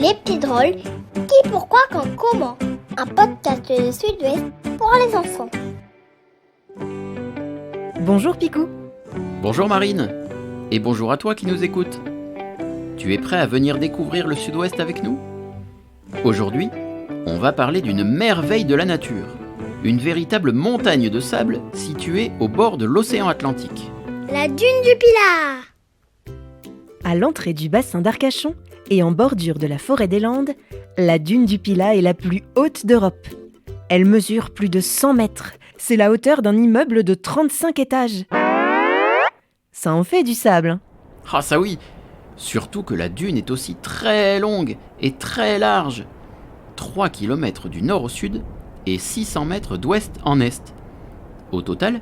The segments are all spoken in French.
Les petits drôles, qui, pourquoi, quand, comment. Un podcast de Sud-Ouest pour les enfants. Bonjour Picou. Bonjour Marine, et bonjour à toi qui nous écoutes. Tu es prêt à venir découvrir le Sud-Ouest avec nous ? Aujourd'hui, on va parler d'une merveille de la nature, une véritable montagne de sable située au bord de l'océan Atlantique. La dune du Pilat. À l'entrée du bassin d'Arcachon et en bordure de la forêt des Landes, la dune du Pilat est la plus haute d'Europe. Elle mesure plus de 100 mètres. C'est la hauteur d'un immeuble de 35 étages. Ça en fait du sable, hein. Ah ça oui, surtout que la dune est aussi très longue et très large. 3 km du nord au sud et 600 mètres d'ouest en est. Au total,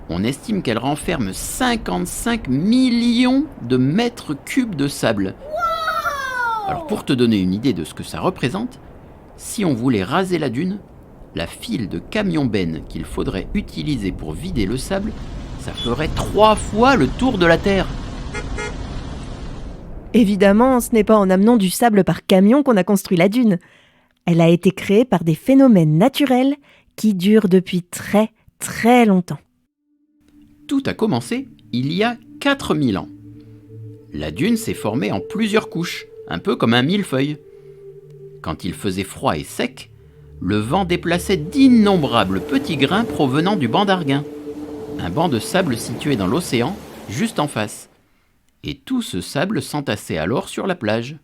on estime qu'elle renferme 55 millions de mètres cubes de sable. Alors pour te donner une idée de ce que ça représente, si on voulait raser la dune, la file de camions-bennes qu'il faudrait utiliser pour vider le sable, ça ferait 3 fois le tour de la Terre. Évidemment, ce n'est pas en amenant du sable par camion qu'on a construit la dune. Elle a été créée par des phénomènes naturels qui durent depuis très, très longtemps. Tout a commencé il y a 4000 ans. La dune s'est formée en plusieurs couches, un peu comme un millefeuille. Quand il faisait froid et sec, le vent déplaçait d'innombrables petits grains provenant du banc d'Arguin, un banc de sable situé dans l'océan, juste en face. Et tout ce sable s'entassait alors sur la plage.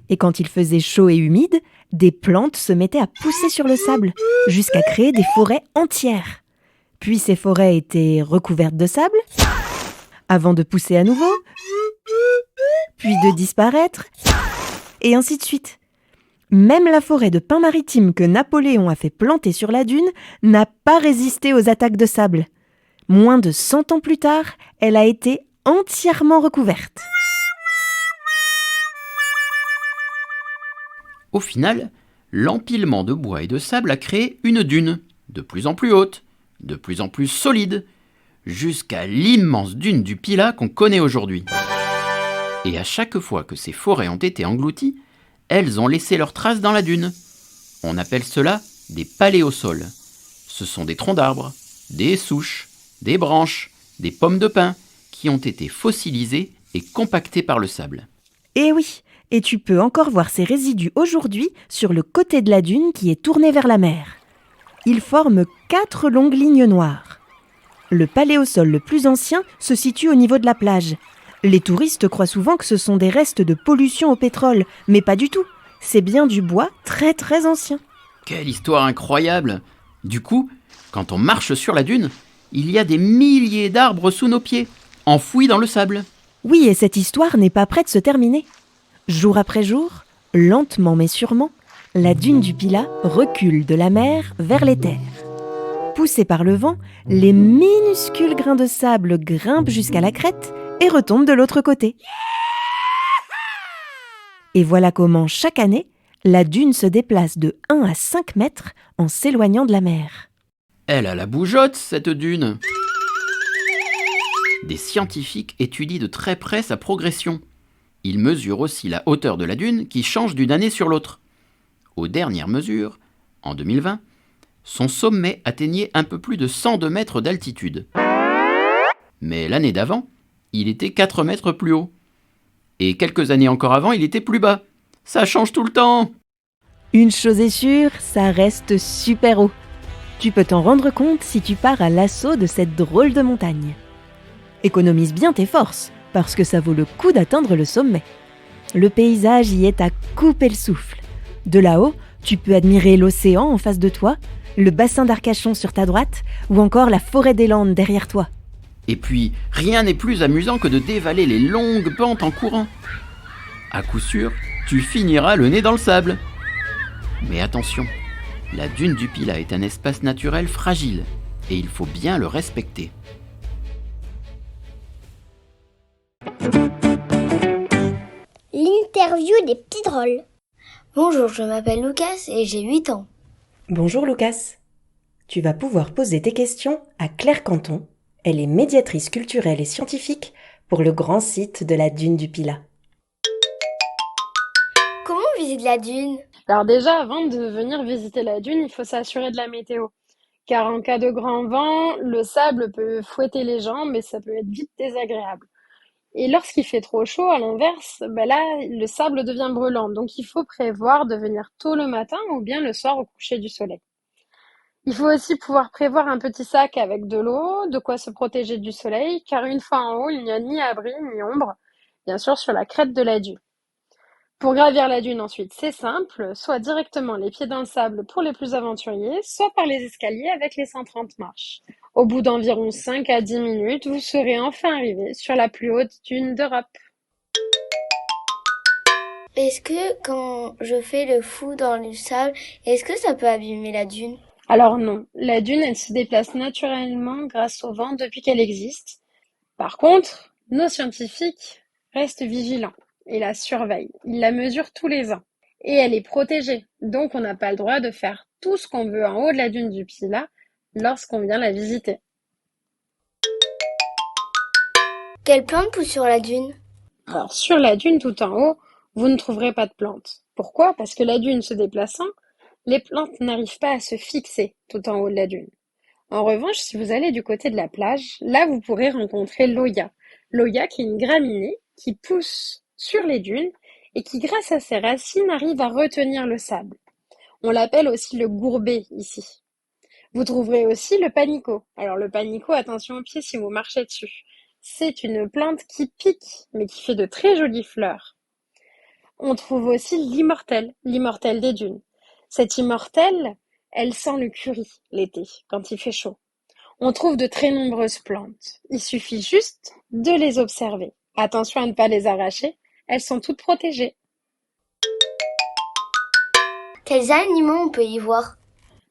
Et quand il faisait chaud et humide, des plantes se mettaient à pousser sur le sable, jusqu'à créer des forêts entières. Puis ces forêts étaient recouvertes de sable, avant de pousser à nouveau, puis de disparaître, et ainsi de suite. Même la forêt de pins maritimes que Napoléon a fait planter sur la dune n'a pas résisté aux attaques de sable. Moins de 100 ans plus tard, elle a été entièrement recouverte. Au final, l'empilement de bois et de sable a créé une dune, de plus en plus haute, de plus en plus solide, jusqu'à l'immense dune du Pilat qu'on connaît aujourd'hui. Et à chaque fois que ces forêts ont été englouties, elles ont laissé leurs traces dans la dune. On appelle cela des paléosols. Ce sont des troncs d'arbres, des souches, des branches, des pommes de pin qui ont été fossilisés et compactés par le sable. Et oui, et tu peux encore voir ces résidus aujourd'hui sur le côté de la dune qui est tourné vers la mer. Ils forment 4 longues lignes noires. Le paléosol le plus ancien se situe au niveau de la plage. Les touristes croient souvent que ce sont des restes de pollution au pétrole, mais pas du tout. C'est bien du bois très très ancien. Quelle histoire incroyable! Du coup, quand on marche sur la dune, il y a des milliers d'arbres sous nos pieds, enfouis dans le sable. Oui, et cette histoire n'est pas près de se terminer. Jour après jour, lentement mais sûrement, la dune du Pilat recule de la mer vers les terres. Poussés par le vent, les minuscules grains de sable grimpent jusqu'à la crête et retombent de l'autre côté. Et voilà comment, chaque année, la dune se déplace de 1 à 5 mètres en s'éloignant de la mer. Elle a la bougeotte, cette dune! Des scientifiques étudient de très près sa progression. Ils mesurent aussi la hauteur de la dune qui change d'une année sur l'autre. Aux dernières mesures, en 2020, son sommet atteignait un peu plus de 102 mètres d'altitude. Mais l'année d'avant, il était 4 mètres plus haut. Et quelques années encore avant, il était plus bas. Ça change tout le temps! Une chose est sûre, ça reste super haut. Tu peux t'en rendre compte si tu pars à l'assaut de cette drôle de montagne. Économise bien tes forces, parce que ça vaut le coup d'atteindre le sommet. Le paysage y est à couper le souffle. De là-haut, tu peux admirer l'océan en face de toi, le bassin d'Arcachon sur ta droite, ou encore la forêt des Landes derrière toi. Et puis, rien n'est plus amusant que de dévaler les longues pentes en courant. À coup sûr, tu finiras le nez dans le sable. Mais attention, la dune du Pilat est un espace naturel fragile, et il faut bien le respecter. L'interview des petits drôles. Bonjour, je m'appelle Lucas et j'ai 8 ans. Bonjour Lucas. Tu vas pouvoir poser tes questions à Claire Canton. Elle est médiatrice culturelle et scientifique pour le grand site de la dune du Pilat. visite la dune? Alors déjà, avant de venir visiter la dune, il faut s'assurer de la météo. Car en cas de grand vent, le sable peut fouetter les jambes et ça peut être vite désagréable. Et lorsqu'il fait trop chaud, à l'inverse, là, le sable devient brûlant. Donc il faut prévoir de venir tôt le matin ou bien le soir au coucher du soleil. Il faut aussi pouvoir prévoir un petit sac avec de l'eau, de quoi se protéger du soleil, car une fois en haut, il n'y a ni abri ni ombre, bien sûr sur la crête de la dune. Pour gravir la dune ensuite, c'est simple, soit directement les pieds dans le sable pour les plus aventuriers, soit par les escaliers avec les 130 marches. Au bout d'environ 5 à 10 minutes, vous serez enfin arrivé sur la plus haute dune d'Europe. Est-ce que quand je fais le fou dans le sable, est-ce que ça peut abîmer la dune? Alors non, la dune, elle se déplace naturellement grâce au vent depuis qu'elle existe. Par contre, nos scientifiques restent vigilants et la surveillent. Ils la mesurent tous les ans. Et elle est protégée, donc on n'a pas le droit de faire tout ce qu'on veut en haut de la dune du Pilat lorsqu'on vient la visiter. Quelle plante pousse sur la dune? Alors sur la dune tout en haut, vous ne trouverez pas de plantes. Pourquoi? Parce que la dune se déplaçant, les plantes n'arrivent pas à se fixer tout en haut de la dune. En revanche, si vous allez du côté de la plage, là vous pourrez rencontrer l'Oya. L'Oya qui est une graminée qui pousse sur les dunes et qui, grâce à ses racines, arrive à retenir le sable. On l'appelle aussi le gourbet ici. Vous trouverez aussi le panico. Alors le panico, attention aux pieds si vous marchez dessus. C'est une plante qui pique, mais qui fait de très jolies fleurs. On trouve aussi l'immortelle des dunes. Cette immortelle, elle sent le curry l'été, quand il fait chaud. On trouve de très nombreuses plantes. Il suffit juste de les observer. Attention à ne pas les arracher, elles sont toutes protégées. Quels animaux on peut y voir?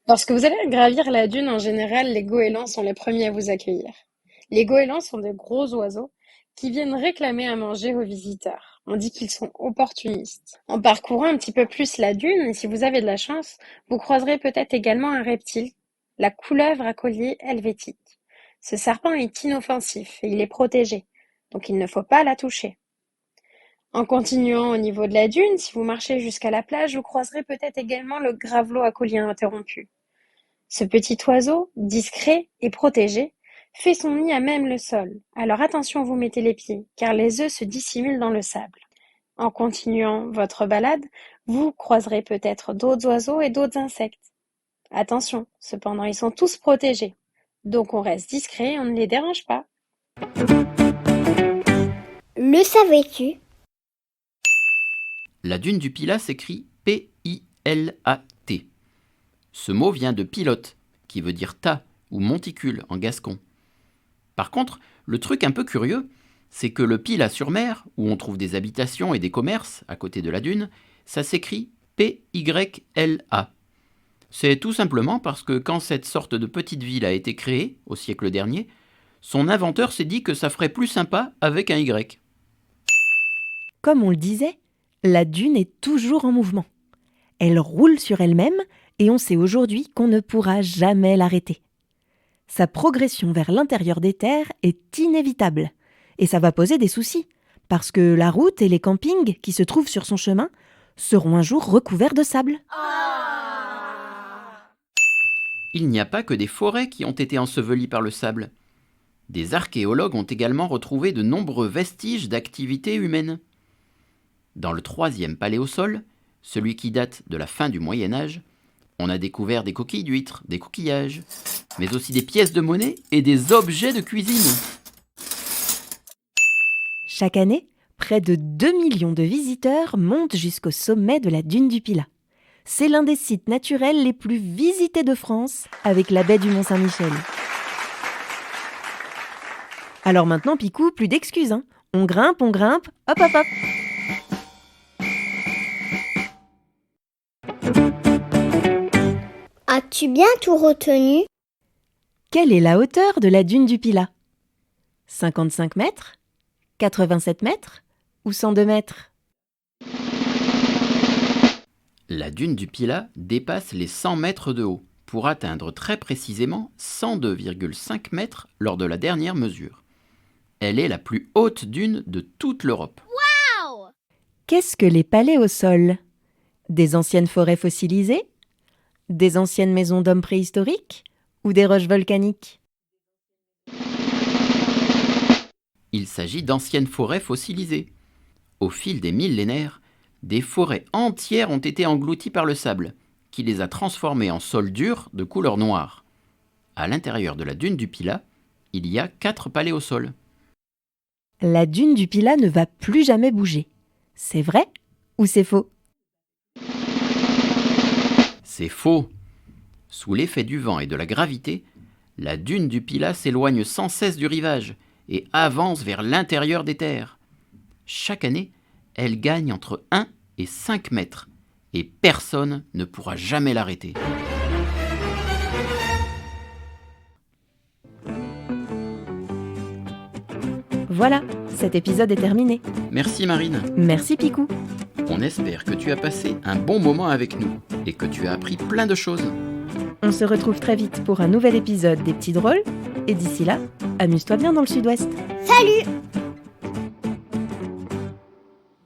Lorsque vous allez gravir la dune, en général, les goélands sont les premiers à vous accueillir. Les goélands sont de gros oiseaux qui viennent réclamer à manger aux visiteurs. On dit qu'ils sont opportunistes. En parcourant un petit peu plus la dune, et si vous avez de la chance, vous croiserez peut-être également un reptile, la couleuvre à collier helvétique. Ce serpent est inoffensif et il est protégé, donc il ne faut pas la toucher. En continuant au niveau de la dune, si vous marchez jusqu'à la plage, vous croiserez peut-être également le gravelot à collier interrompu. Ce petit oiseau, discret et protégé, fait son nid à même le sol. Alors attention où vous mettez les pieds, car les œufs se dissimulent dans le sable. En continuant votre balade, vous croiserez peut-être d'autres oiseaux et d'autres insectes. Attention, cependant, ils sont tous protégés. Donc on reste discret et on ne les dérange pas. Le savais-tu? La dune du Pilat s'écrit P-I-L-A-T. Ce mot vient de pilote, qui veut dire tas ou monticule en gascon. Par contre, le truc un peu curieux, c'est que le Pilat-sur-Mer, où on trouve des habitations et des commerces à côté de la dune, ça s'écrit P-Y-L-A. C'est tout simplement parce que quand cette sorte de petite ville a été créée, au siècle dernier, son inventeur s'est dit que ça ferait plus sympa avec un Y. Comme on le disait, la dune est toujours en mouvement. Elle roule sur elle-même et on sait aujourd'hui qu'on ne pourra jamais l'arrêter. Sa progression vers l'intérieur des terres est inévitable et ça va poser des soucis parce que la route et les campings qui se trouvent sur son chemin seront un jour recouverts de sable. Il n'y a pas que des forêts qui ont été ensevelies par le sable. Des archéologues ont également retrouvé de nombreux vestiges d'activités humaines. Dans le 3e paléosol, celui qui date de la fin du Moyen-Âge, on a découvert des coquilles d'huîtres, des coquillages, mais aussi des pièces de monnaie et des objets de cuisine. Chaque année, près de 2 millions de visiteurs montent jusqu'au sommet de la dune du Pilat. C'est l'un des sites naturels les plus visités de France, avec la baie du Mont-Saint-Michel. Alors maintenant, Picou, plus d'excuses, hein. On grimpe, hop hop hop. As-tu bien tout retenu? Quelle est la hauteur de la dune du Pilat? 55 mètres? 87 mètres? Ou 102 mètres? La dune du Pilat dépasse les 100 mètres de haut, pour atteindre très précisément 102,5 mètres lors de la dernière mesure. Elle est la plus haute dune de toute l'Europe. Qu'est-ce que les paléosols? Des anciennes forêts fossilisées? Des anciennes maisons d'hommes préhistoriques? Ou des roches volcaniques? Il s'agit d'anciennes forêts fossilisées. Au fil des millénaires, des forêts entières ont été englouties par le sable, qui les a transformées en sol dur de couleur noire. À l'intérieur de la dune du Pilat, il y a 4 paléosols. La dune du Pilat ne va plus jamais bouger. C'est vrai ou c'est faux? C'est faux. Sous l'effet du vent et de la gravité, la dune du Pilat s'éloigne sans cesse du rivage et avance vers l'intérieur des terres. Chaque année, elle gagne entre 1 et 5 mètres et personne ne pourra jamais l'arrêter. Voilà, cet épisode est terminé. Merci Marine. Merci Picou. On espère que tu as passé un bon moment avec nous et que tu as appris plein de choses. On se retrouve très vite pour un nouvel épisode des Petits Drôles. Et d'ici là, amuse-toi bien dans le Sud-Ouest. Salut!